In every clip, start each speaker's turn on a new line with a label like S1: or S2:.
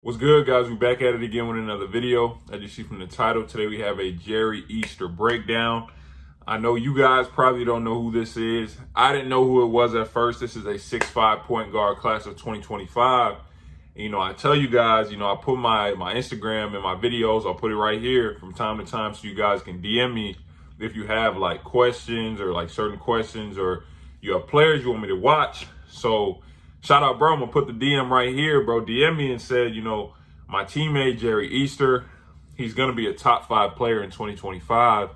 S1: What's good, guys? We're back at it again with another video. As you see from the title, today we have a Jerry Easter breakdown. I know you guys probably don't know who this is. I didn't know who it was at first. This is a 6'5" point guard class of 2025. And, I tell you guys, I put my Instagram and my videos, I'll put it right here from time to time so you guys can DM me if you have like questions or like certain questions or you have players you want me to watch. So shout out, bro. I'm gonna put the DM right here, bro. DM me and said, my teammate Jerry Easter, he's gonna be a top 5 player in 2025.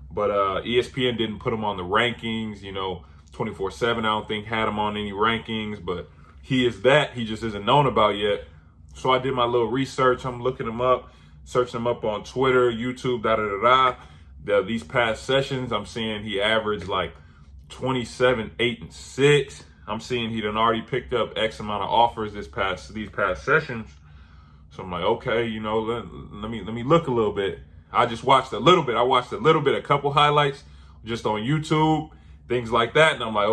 S1: But ESPN didn't put him on the rankings. 24/7, I don't think had him on any rankings, but he is that. He just isn't known about yet. So I did my little research. I'm looking him up, searching him up on Twitter, YouTube, These past sessions, I'm seeing he averaged like 27, 8, and 6. I'm seeing he done already picked up X amount of offers these past sessions. So I'm like, okay, let me look a little bit. I just watched a little bit. A couple highlights just on YouTube, things like that. And I'm like,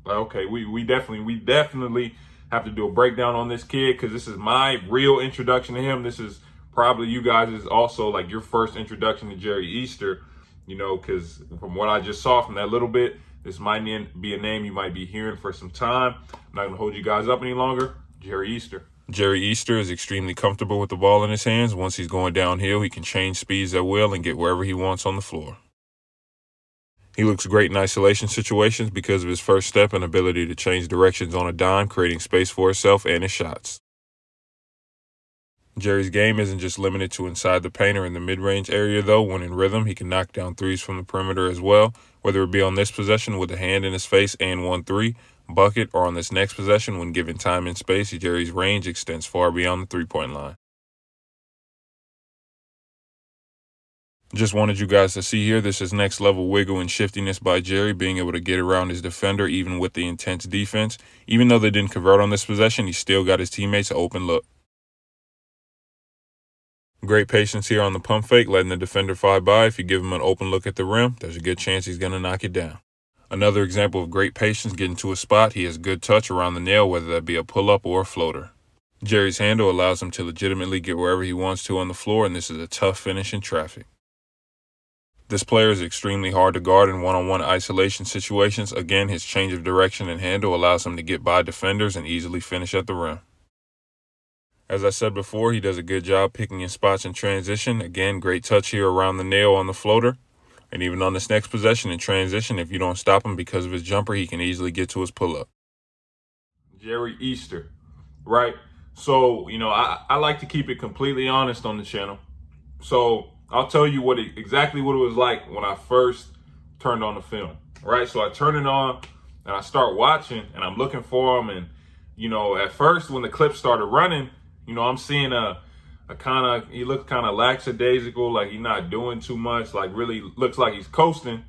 S1: okay, we definitely have to do a breakdown on this kid because this is my real introduction to him. This is probably you guys is also like your first introduction to Jerry Easter, because from what I just saw from that little bit, this might be a name you might be hearing for some time. I'm not going to hold you guys up any longer. Jerry Easter. Jerry Easter is extremely comfortable with the ball in his hands. Once he's going downhill, he can change speeds at will and get wherever he wants on the floor. He looks great in isolation situations because of his first step and ability to change directions on a dime, creating space for himself and his shots. Jerry's game isn't just limited to inside the paint or in the mid-range area, though. When in rhythm, he can knock down threes from the perimeter as well, whether it be on this possession with a hand in his face and 1-3, bucket, or on this next possession when given time and space. Jerry's range extends far beyond the three-point line. Just wanted you guys to see here, this is next level wiggle and shiftiness by Jerry, being able to get around his defender even with the intense defense. Even though they didn't convert on this possession, he still got his teammates an open look. Great patience here on the pump fake, letting the defender fly by. If you give him an open look at the rim, there's a good chance he's going to knock it down. Another example of great patience getting to a spot. He has good touch around the nail, whether that be a pull-up or a floater. Jerry's handle allows him to legitimately get wherever he wants to on the floor, and this is a tough finish in traffic. This player is extremely hard to guard in one-on-one isolation situations. Again, his change of direction and handle allows him to get by defenders and easily finish at the rim. As I said before, he does a good job picking his spots in transition. Again, great touch here around the nail on the floater. And even on this next possession in transition, if you don't stop him because of his jumper, he can easily get to his pull-up. Jerry Easter, right? So, I like to keep it completely honest on the channel. So I'll tell you exactly what it was like when I first turned on the film, right? So I turn it on and I start watching and I'm looking for him. And, at first when the clip started running, I'm seeing he looked kind of lackadaisical, like he's not doing too much, like really looks like he's coasting.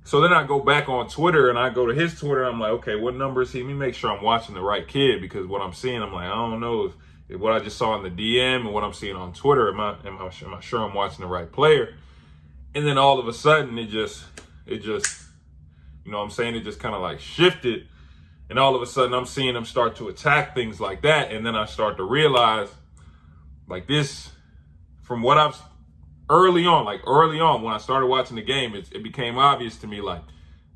S1: So then I go back on Twitter and I go to his Twitter. I'm like, okay, what number is he? Let me make sure I'm watching the right kid, because what I'm seeing, I'm like, I don't know if what I just saw in the DM and what I'm seeing on Twitter, am I sure I'm watching the right player? And then all of a sudden it just, it just kind of like shifted. And all of a sudden, I'm seeing him start to attack things like that. And then I start to realize, like this, from what I've early on, when I started watching the game, it became obvious to me, like,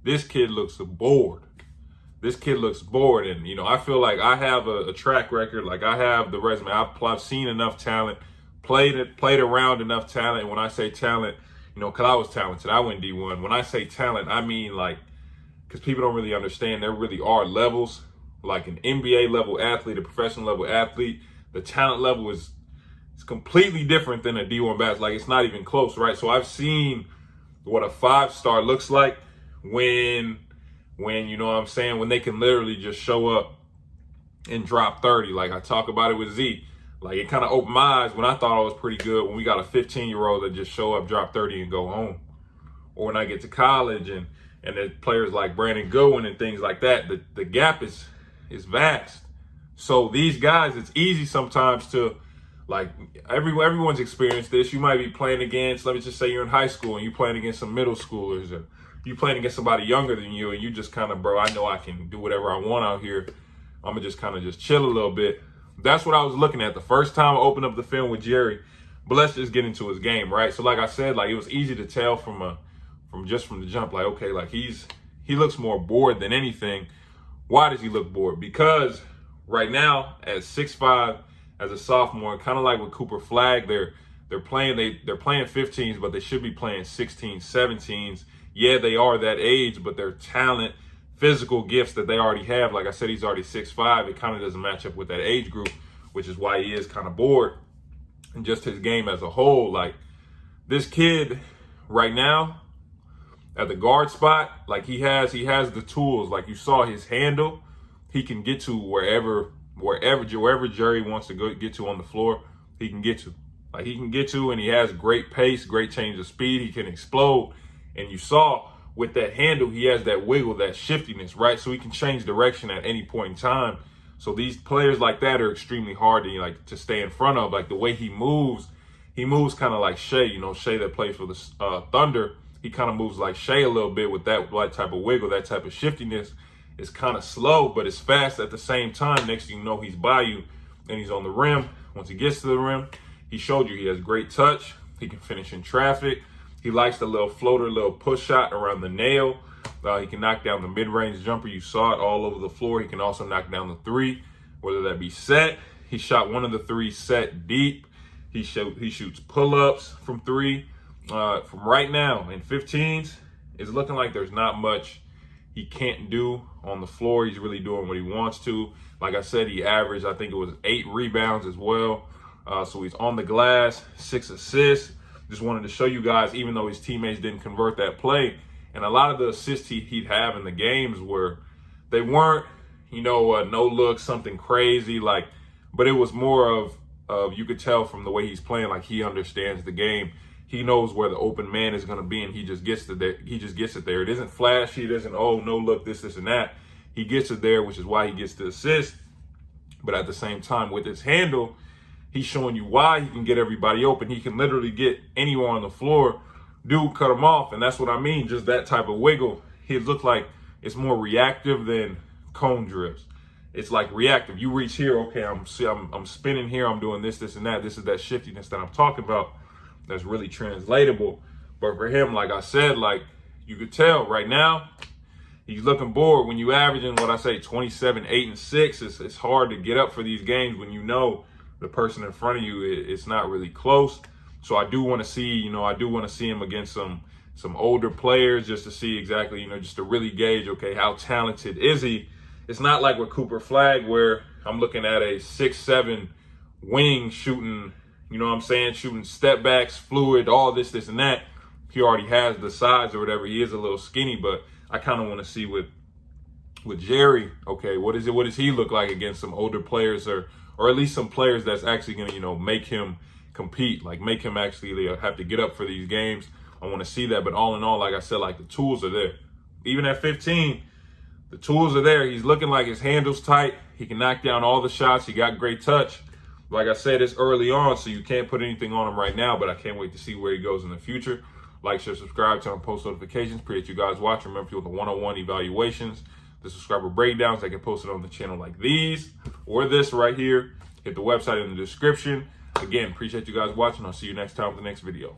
S1: this kid looks bored. This kid looks bored. And, I feel like I have a track record. Like, I have the resume. I've seen enough talent, played around enough talent. And when I say talent, because I was talented, I went D1. When I say talent, I mean, like, because people don't really understand, there really are levels. Like an NBA level athlete, a professional level athlete, the talent level is completely different than a D1 basketball. Like, it's not even close, right? So I've seen what a 5-star looks like when when they can literally just show up and drop 30. Like I talk about it with Z. Like, it kind of opened my eyes when I thought I was pretty good when we got a 15-year-old that just show up, drop 30 and go home. Or when I get to college and there's players like Brandon Goodwin and things like that, the gap is vast. So these guys, it's easy sometimes to, like, everyone's experienced this. You might be playing against, let me just say you're in high school and you're playing against some middle schoolers, or you playing against somebody younger than you, and you just kind of, bro, I know I can do whatever I want out here. I'm gonna just kind of just chill a little bit. that's what I was looking at the first time I opened up the film with Jerry. But let's just get into his game, right? So like I said, like it was easy to tell from the jump, like, okay, like he looks more bored than anything. Why does he look bored? Because right now at 6'5", as a sophomore, kind of like with Cooper Flagg, they're playing 15s, but they should be playing 16s, 17s. Yeah, they are that age, but their talent, physical gifts that they already have, like I said, he's already 6'5". It kind of doesn't match up with that age group, which is why he is kind of bored. And just his game as a whole, like this kid right now at the guard spot, like he has the tools. Like you saw his handle, he can get to wherever Jerry wants to get to on the floor, he can get to. Like he can get to, and he has great pace, great change of speed. He can explode. And you saw with that handle, he has that wiggle, that shiftiness, right? So he can change direction at any point in time. So these players like that are extremely hard to stay in front of. Like the way he moves kind of like Shea, Shea that plays for the Thunder. He kind of moves like Shea a little bit with that type of wiggle, that type of shiftiness. It's kind of slow, but it's fast at the same time. Next thing you know, he's by you and he's on the rim. Once he gets to the rim, he showed you he has great touch. He can finish in traffic. He likes the little floater, little push shot around the nail. He can knock down the mid-range jumper. You saw it all over the floor. He can also knock down the three, whether that be set. He shot one of the three set deep. He shoots pull-ups from three. From right now in 15s, it's looking like there's not much he can't do on the floor. He's really doing what he wants to. Like I said, he averaged, I think it was 8 rebounds as well. So he's on the glass, 6 assists. Just wanted to show you guys, even though his teammates didn't convert that play, and a lot of the assists he'd have in the games they weren't, no look, something crazy, but it was more of you could tell from the way he's playing, like he understands the game. He knows where the open man is going to be, and he just gets it there. It isn't flashy. It isn't, oh, no look, this, and that. He gets it there, which is why he gets the assist. But at the same time, with his handle, he's showing you why he can get everybody open. He can literally get anyone on the floor, dude, cut him off. And that's what I mean, just that type of wiggle. He looks like it's more reactive than cone dribs. It's like reactive. You reach here, okay, I'm spinning here, I'm doing this, and that. This is that shiftiness that I'm talking about. That's really translatable. But for him, like I said, like you could tell right now, he's looking bored. When you averaging, 27, 8, and 6, it's hard to get up for these games when you know the person in front of you, it's not really close. So I do want to see, him against some older players, just to see exactly, just to really gauge, okay, how talented is he? It's not like with Cooper Flagg where I'm looking at a 6'7" wing shooting, shooting step backs, fluid, all this, and that. He already has the size or whatever. He is a little skinny, but I kind of want to see with Jerry, okay, what does he look like against some older players or at least some players that's actually going to, make him compete, like make him actually have to get up for these games. I want to see that. But all in all, like I said, like the tools are there. Even at 15, the tools are there. He's looking like his handle's tight. He can knock down all the shots. He got great touch. Like I said, it's early on, so you can't put anything on him right now, but I can't wait to see where he goes in the future. Like, share, subscribe, turn on post notifications. Appreciate you guys watching. Remember, if you want the one-on-one evaluations, the subscriber breakdowns, I can post it on the channel like these or this right here. Hit the website in the description. Again, appreciate you guys watching. I'll see you next time with the next video.